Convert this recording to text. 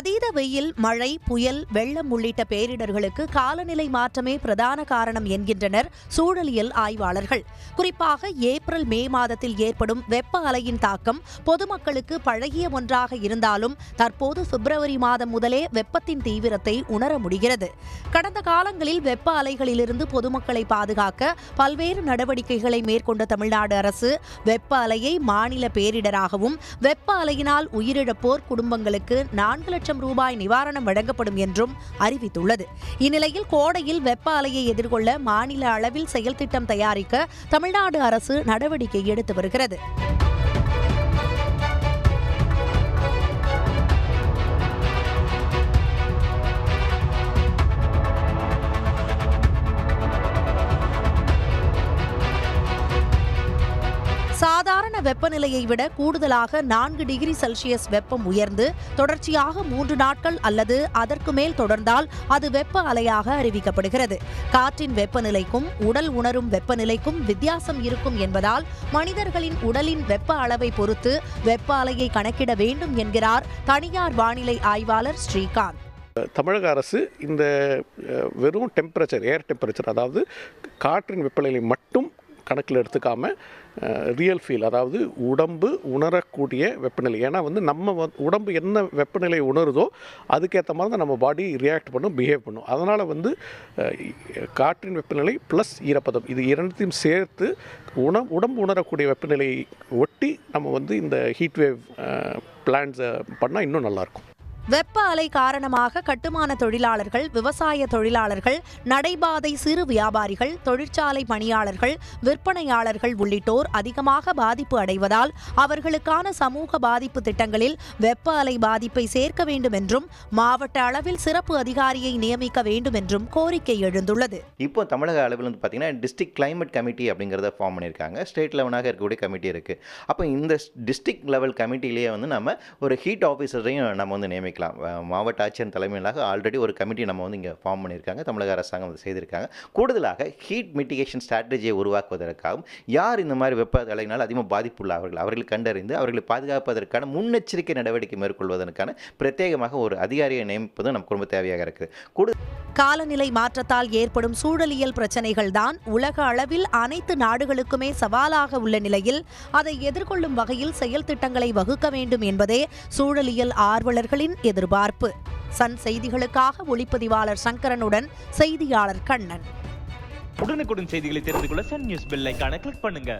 அதீத வெயில், மழை, புயல், வெள்ளம் உள்ளிட்ட பேரிடர்களுக்கு காலநிலை மாற்றமே பிரதான காரணம் என்கின்றனர் சூழலியல் ஆய்வாளர்கள். குறிப்பாக ஏப்ரல், மே மாதத்தில் ஏற்படும் வெப்ப அலையின் தாக்கம் பொதுமக்களுக்கு பழகிய ஒன்றாக இருந்தாலும் தற்போது பிப்ரவரி மாதம் முதலே வெப்பத்தின் தீவிரத்தை உணர முடிகிறது. கடந்த காலங்களில் வெப்ப அலைகளிலிருந்து பொதுமக்களை பாதுகாக்க பல்வேறு நடவடிக்கைகளை மேற்கொண்ட தமிழ்நாடு அரசு வெப்ப அலையை மாநில பேரிடராகவும், வெப்ப அலையினால் உயிரிழப்போர் குடும்பங்களுக்கு 4 லட்சம் ரூபாய் நிவாரணம் வழங்கப்படும் என்றும் அறிவித்துள்ளது. இந்நிலையில் கோடையில் வெப்ப அலையை எதிர்கொள்ள மாநில அளவில் செயல் திட்டம் தயாரிக்க தமிழ்நாடு அரசு நடவடிக்கை எடுத்து வருகிறது. சாதாரண வெப்பநிலையை விட கூடுதலாக 4 டிகிரி செல்சியஸ் வெப்பம் உயர்ந்து தொடர்ச்சியாக 3 நாட்கள் அல்லது அதற்கு மேல் தொடர்ந்தால் அது வெப்ப அலையாக அறிவிக்கப்படுகிறது. காற்றின் வெப்பநிலைக்கும் உடல் உணரும் வெப்பநிலைக்கும் வித்தியாசம் இருக்கும் என்பதால் மனிதர்களின் உடலின் வெப்ப அளவை பொறுத்து வெப்ப அலையை கணக்கிட வேண்டும் என்கிறார் தனியார் வானிலை ஆய்வாளர் ஸ்ரீகாந்த். தமிழக அரசு இந்த வெறும் டெம்பரேச்சர், ஏர் டெம்பரேச்சர், அதாவது காற்றின் வெப்பநிலை மட்டும் கணக்கில் எடுத்துக்காம ரியல் ஃபீல், அதாவது உடம்பு உணரக்கூடிய வெப்பநிலை. ஏன்னா நம்ம உடம்பு என்ன வெப்பநிலை உணருதோ அதுக்கேற்ற மாதிரி தான் நம்ம பாடி ரியாக்ட் பண்ணும், பிஹேவ் பண்ணும். அதனால் காற்றின் வெப்பநிலை ப்ளஸ் ஈரப்பதம் இது இரண்டையும் சேர்த்து உடம்பு உணரக்கூடிய வெப்பநிலையை ஒட்டி நம்ம இந்த ஹீட் வேவ் பிளான்ஸை பண்ணால் இன்னும் நல்லாயிருக்கும். வெப்ப அலை காரணமாக கட்டுமான தொழிலாளர்கள், விவசாய தொழிலாளர்கள், நடைபாதை சிறு வியாபாரிகள், தொழிற்சாலை பணியாளர்கள், விற்பனையாளர்கள் உள்ளிட்டோர் அதிகமாக பாதிப்பு அடைவதால் அவர்களுக்கான சமூக பாதிப்பு திட்டங்களில் வெப்ப அலை பாதிப்பை சேர்க்க வேண்டும் என்றும் மாவட்ட அளவில் சிறப்பு அதிகாரியை நியமிக்க வேண்டும் என்றும் கோரிக்கை எழுந்துள்ளது. இப்போ தமிழக அளவில் பார்த்தீங்கன்னா டிஸ்ட்ரிக்ட் கிளைமேட் கமிட்டி அப்படிங்கிறத ஃபார்ம் பண்ணியிருக்காங்க. ஸ்டேட் லெவலாக இருக்கக்கூடிய கமிட்டி இருக்குது. அப்போ இந்த டிஸ்ட்ரிக்ட் லெவல் கமிட்டிலேயே நம்ம ஒரு ஹீட் ஆஃபீஸரையும் நம்ம நியமிக்கலாம். மாவட்ட ஆட்சியர் தலைமையிலாக ஆல்ரெடி ஒரு கமிட்டி நம்ம இங்கே ஃபார்ம் பண்ணியிருக்காங்க. தமிழக அரசாங்கம் செய்திருக்காங்க. கூடுதலாக ஹீட் மிட்டிகேஷன் ஸ்ட்ராட்டஜியை உருவாக்குவதற்காகவும் யார் இந்த மாதிரி வெப்ப அலையினால் அதிகமாக பாதிப்புள்ளவர்கள் அவர்களை கண்டறிந்து அவர்களை பாதுகாப்பதற்கான முன்னெச்சரிக்கை நடவடிக்கை மேற்கொள்வதற்கான பிரத்யேகமாக ஒரு அதிகாரியை நியமிப்பது நமக்கு ரொம்ப தேவையாக இருக்குது. காலநிலை மாற்றத்தால் ஏற்படும் சூழலியல் பிரச்சனைகள் தான் உலக அளவில் அனைத்து நாடுகளுக்குமே சவாலாக உள்ள நிலையில் அதை எதிர்கொள்ளும் வகையில் செயல் திட்டங்களை வகுக்க வேண்டும் என்பதே சூழலியல் ஆர்வலர்களின் எதிர்பார்ப்பு. சன் செய்திகளுக்காக ஒளிப்பதிவாளர் சங்கரனுடன் செய்தியாளர் கண்ணன். உடனுக்குடன் செய்திகளை தெரிந்து கொள்ள சன் நியூஸ் பெல் ஐகானை கிளிக் பண்ணுங்க.